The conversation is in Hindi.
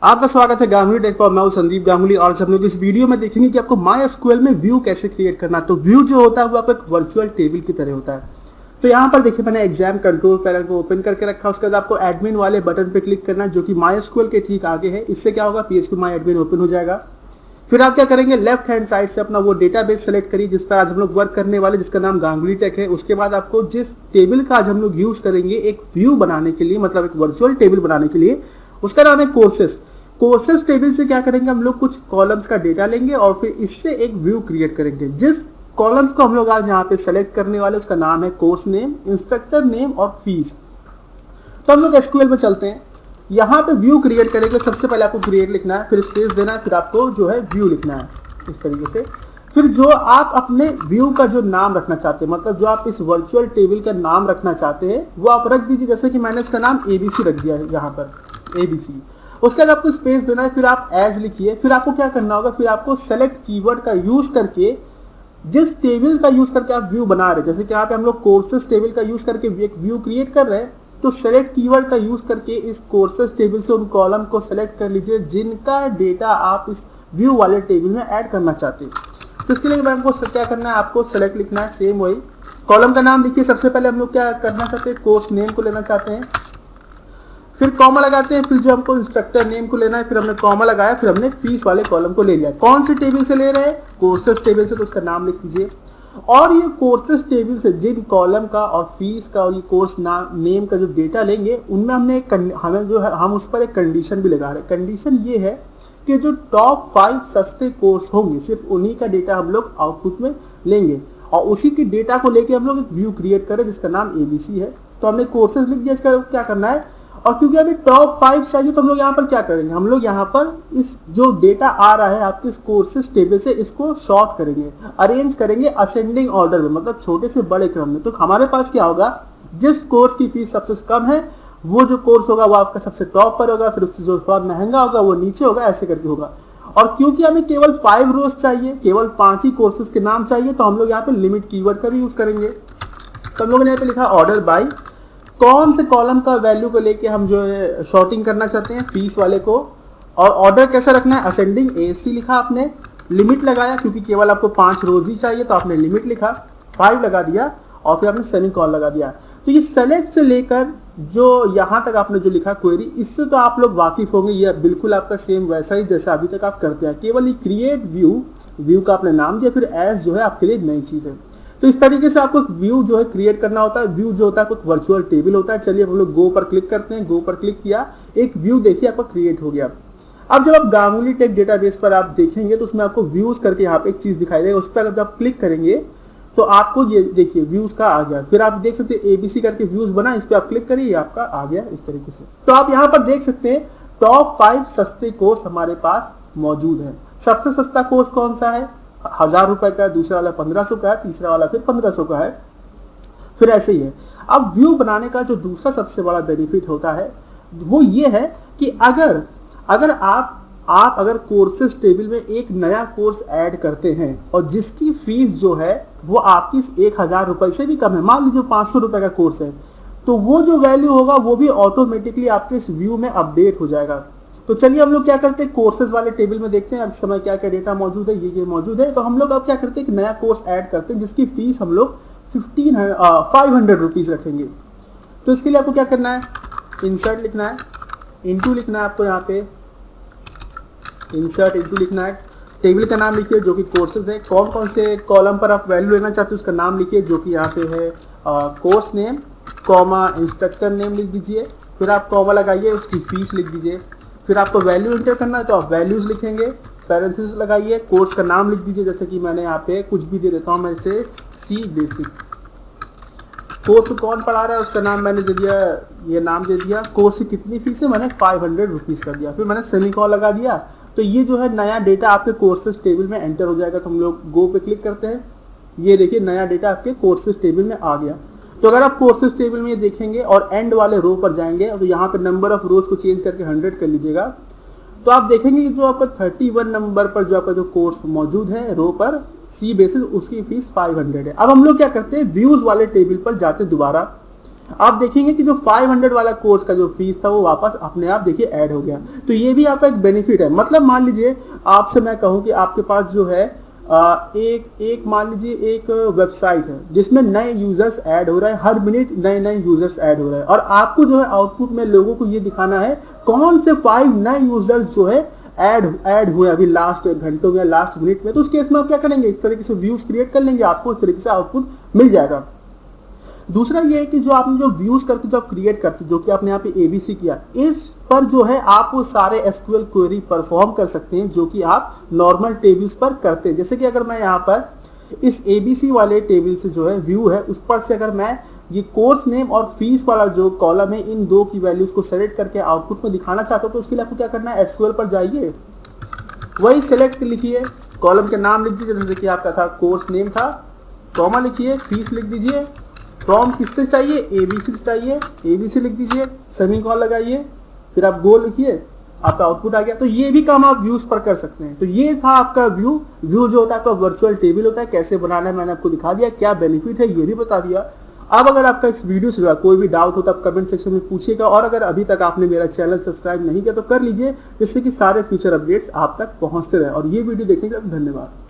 आपका स्वागत है गांगुली टेक पर। मैं हूं संदीप गांगुली और आज हम लोग इस वीडियो में देखेंगे कि आपको माई एसक्यूएल में व्यू कैसे क्रिएट करना है। तो व्यू जो होता है वो आपका एक वर्चुअल टेबल की तरह होता है। तो यहाँ पर देखिए मैंने एग्जाम कंट्रोल पैनल को ओपन करके रखा। उसके बाद आपको एडमिन वाले बटन पे क्लिक करना है जो कि माई एसक्यूएल के ठीक आगे है। इससे क्या होगा, PHP माई एडमिन ओपन हो जाएगा। फिर आप क्या करेंगे, लेफ्ट हैंड साइड से अपना वो डेटाबेस सेलेक्ट करिए जिस पर आज हम लोग वर्क करने वाले, जिसका नाम गांगुली टेक है। उसके बाद आपको जिस टेबल का आज हम लोग यूज करेंगे एक व्यू बनाने के लिए, मतलब एक वर्चुअल टेबल बनाने के लिए, उसका नाम है कोर्सेस। कोर्सेस टेबल से क्या करेंगे, हम लोग कुछ कॉलम्स का डेटा लेंगे और फिर इससे एक व्यू क्रिएट करेंगे। जिस कॉलम्स को हम लोग आज यहाँ पे सेलेक्ट करने वाले उसका नाम है कोर्स नेम, इंस्ट्रक्टर नेम और फीस। तो हम लोग एसक्यूएल में चलते हैं। यहाँ पे व्यू क्रिएट करेंगे। सबसे पहले आपको क्रिएट लिखना है, फिर स्पेस देना है, फिर आपको जो है व्यू लिखना है इस तरीके से। फिर जो आप अपने व्यू का जो नाम रखना चाहते हैं, मतलब जो आप इस वर्चुअल टेबल का नाम रखना चाहते हैं वो आप रख दीजिए। जैसे कि मैंने इसका नाम ABC रख दिया है यहाँ पर, ABC। उसके बाद आपको स्पेस देना है, फिर आप एज लिखिए। फिर आपको क्या करना होगा, फिर आपको सेलेक्ट कीवर्ड का यूज करके जिस टेबल का यूज करके आप व्यू बना रहे हैं, जैसे कि यहाँ पे हम लोग कोर्सेस टेबल का यूज करके एक व्यू क्रिएट कर रहे हैं, तो सेलेक्ट कीवर्ड का यूज करके इस कोर्सेस टेबल से उन कॉलम को सेलेक्ट कर लीजिए जिनका डेटा आप इस व्यू वाले टेबल में ऐड करना चाहते हैं। तो इसके लिए आपको क्या करना है, आपको सेलेक्ट लिखना है, सेम वही कॉलम का नाम लिखिए। सबसे पहले हम लोग क्या करना चाहते हैं, कोर्स नेम को लेना चाहते हैं, फिर कॉमा लगाते हैं। फिर जो हमको इंस्ट्रक्टर नेम को लेना है, फिर हमने कॉमा लगाया, फिर हमने फीस वाले कॉलम को ले लिया। कौन से टेबल से ले रहे हैं, कोर्सेस टेबल से, तो उसका नाम लिख दीजिए। और ये कोर्सेस टेबल से जिन कॉलम का और फीस का और ये कोर्स नेम का जो डेटा लेंगे उनमें हमें जो है हम उस पर एक कंडीशन भी लगा रहे हैं। कंडीशन ये है कि जो टॉप 5 सस्ते कोर्स होंगे सिर्फ उन्हीं का डेटा हम लोग आउटपुट में लेंगे और उसी के डेटा को लेके हम लोग एक व्यू क्रिएट करें जिसका नाम ABC है। तो हमने कोर्सेस लिख दिया। इसका क्या करना है, और क्योंकि अभी टॉप 5 चाहिए तो हम लोग यहाँ पर क्या करेंगे, हम लोग यहाँ पर इस जो डेटा आ रहा है आपके कोर्सेस टेबल से इसको शॉर्ट करेंगे, अरेंज करेंगे असेंडिंग ऑर्डर में, मतलब छोटे से बड़े क्रम में। तो हमारे पास क्या होगा, जिस कोर्स की फीस सबसे कम है वो जो कोर्स होगा वो आपका सबसे टॉप पर होगा, फिर उससे जो थोड़ा महंगा होगा वो नीचे होगा, ऐसे करके होगा। और क्योंकि हमें केवल 5 रोज चाहिए, केवल 5 ही कोर्सेज के नाम चाहिए, तो हम लोग यहाँ पे लिमिट कीवर्ड का भी यूज करेंगे। तो हम लोगों ने यहाँ पे लिखा ऑर्डर बाय कौन से कॉलम का वैल्यू को लेके हम जो है शॉर्टिंग करना चाहते हैं, फीस वाले को। और ऑर्डर कैसा रखना है, असेंडिंग AC लिखा आपने, लिमिट लगाया क्योंकि केवल आपको 5 रोज ही चाहिए तो आपने लिमिट लिखा, 5 लगा दिया और फिर आपने सेमीकोलन लगा दिया। तो ये सेलेक्ट से लेकर जो यहाँ तक आपने जो लिखा क्वेरी, इससे तो आप लोग वाकिफ होंगे। ये बिल्कुल आपका सेम वैसा ही जैसा अभी तक आप करते हैं, केवल ये क्रिएट व्यू का आपने नाम दिया, फिर एज जो है आपके लिए नई चीज़ है। तो इस तरीके से आपको व्यू जो है क्रिएट करना होता है। व्यू जो होता है कुछ वर्चुअल टेबल होता है। चलिए हम लोग गो पर क्लिक करते हैं। गो पर क्लिक किया, एक व्यू देखिए आपका क्रिएट हो गया। अब जब आप गांगुली टेक डेटाबेस पर आप देखेंगे तो उसमें आपको व्यूज करके यहाँ पे एक चीज दिखाई देगा, उस पर जब आप क्लिक करेंगे तो आपको ये देखिए व्यूज का आ गया। फिर आप देख सकते हैं ABC करके व्यूज बना, इस पर आप क्लिक करिए, आपका आ गया इस तरीके से। तो आप यहाँ पर देख सकते हैं टॉप 5 सस्ते कोर्स हमारे पास मौजूद है। सबसे सस्ता कोर्स कौन सा है, 1000 रुपए का है, दूसरा वाला 1500 का है, तीसरा वाला फिर 1500 का है, फिर ऐसे ही है। अब व्यू बनाने का जो दूसरा सबसे बड़ा बेनिफिट होता है वो ये है कि अगर आप अगर कोर्सेज टेबल में एक नया कोर्स ऐड करते हैं और जिसकी फीस जो है वो आपकी 1000 रुपए से भी कम है, मान लीजिए 500 रुपए का कोर्स है, तो वो जो वैल्यू होगा वो भी ऑटोमेटिकली आपके इस व्यू में अपडेट हो जाएगा। तो चलिए हम लोग क्या करते हैं, कोर्सेज वाले टेबल में देखते हैं अब इस समय क्या क्या डेटा मौजूद है। ये मौजूद है। तो हम लोग अब क्या करते हैं, एक नया कोर्स ऐड करते हैं जिसकी फीस हम लोग 500 रुपीज़ रखेंगे। तो इसके लिए आपको क्या करना है, इंसर्ट लिखना है, इनटू लिखना है, आपको यहाँ पे इंसर्ट इनटू लिखना है। टेबल का नाम लिखिए जो कि कोर्सेज है। कौन कौन से कॉलम पर आप वैल्यू लेना चाहते हो उसका नाम लिखिए जो कि यहाँ पे है course name, comma instructor name लिख दीजिए। फिर आप कॉमा लगाइए, उसकी फीस लिख दीजिए। फिर आपको वैल्यू इंटर करना है तो आप वैल्यूज लिखेंगे, पैरेंथेसिस लगाइए, कोर्स का नाम लिख दीजिए। जैसे कि मैंने यहाँ पे कुछ भी दे देता हूँ, मैं इसे C बेसिक। कोर्स कौन पढ़ा रहा है उसका नाम मैंने दे दिया, ये नाम दे दिया। कोर्स की कितनी फीस है, मैंने 500 रुपीज़ कर दिया। फिर मैंने सेमीकोलन लगा दिया। तो ये जो है नया डेटा आपके कोर्सेज टेबल में एंटर हो जाएगा। तो हम लोग गो पे क्लिक करते हैं, ये देखिए नया डेटा आपके कोर्सेज टेबल में आ गया। तो अगर आप कोर्सेज टेबल में ये देखेंगे और एंड वाले रो पर जाएंगे तो यहाँ पे नंबर ऑफ रोज को चेंज करके 100 कर लीजिएगा, तो आप देखेंगे कि जो आपका 31 नंबर पर जो आपका जो कोर्स मौजूद है रो पर C बेसिस, उसकी फीस 500 है। अब हम लोग क्या करते हैं, व्यूज वाले टेबल पर जाते दोबारा। आप देखेंगे कि जो 500 वाला कोर्स का जो फीस था वो वापस अपने आप देखिए ऐड हो गया। तो ये भी आपका एक बेनिफिट है। मतलब मान लीजिए आपसे मैं कहूँ कि आपके पास जो है एक मान लीजिए एक वेबसाइट है जिसमें नए यूजर्स ऐड हो रहे हैं, हर मिनट नए नए यूजर्स ऐड हो रहे हैं, और आपको जो है आउटपुट में लोगों को ये दिखाना है कौन से 5 नए यूजर्स जो है ऐड हुए अभी लास्ट घंटों में, लास्ट मिनट में। तो उस केस में आप क्या करेंगे, इस तरीके से व्यूज क्रिएट कर लेंगे, आपको इस तरीके से आउटपुट मिल जाएगा। दूसरा ये है कि जो आपने जो व्यूज करके जो आप क्रिएट करते, जो कि आपने यहाँ पे एबीसी किया, इस पर जो है आप वो सारे एसक्यूएल क्वेरी परफॉर्म कर सकते हैं जो कि आप नॉर्मल टेबल्स पर करते हैं। जैसे कि अगर मैं यहाँ पर इस एबीसी वाले टेबल से जो है व्यू है उस पर से अगर मैं ये कोर्स नेम और फीस वाला जो कॉलम है इन दो की वैल्यूज को सेलेक्ट करके आउटपुट में दिखाना चाहता हूँ, तो उसके लिए आपको क्या करना है, एसक्यूएल पर जाइए, वही सेलेक्ट लिखिए, कॉलम के नाम लिख दीजिए, जैसे कि आपका था कोर्स नेम था, कॉमा लिखिए, फीस लिख दीजिए, फ्रॉम किससे चाहिए, एबीसी से चाहिए, एबीसी लिख दीजिए, सेमीकोलन लगाइए, फिर आप गो लिखिए, आपका आउटपुट आ गया। तो ये भी काम आप व्यूज पर कर सकते हैं। तो ये था आपका व्यू जो होता है आपका वर्चुअल टेबल होता है, कैसे बनाना है मैंने आपको दिखा दिया, क्या बेनिफिट है ये भी बता दिया। अब अगर आपका इस वीडियो से कोई भी डाउट हो तो आप कमेंट सेक्शन में पूछिएगा, और अगर अभी तक आपने मेरा चैनल सब्सक्राइब नहीं किया तो कर लीजिए, जिससे कि सारे फ्यूचर अपडेट्स आप तक पहुंचते रहे। और ये वीडियो देखने के लिए धन्यवाद।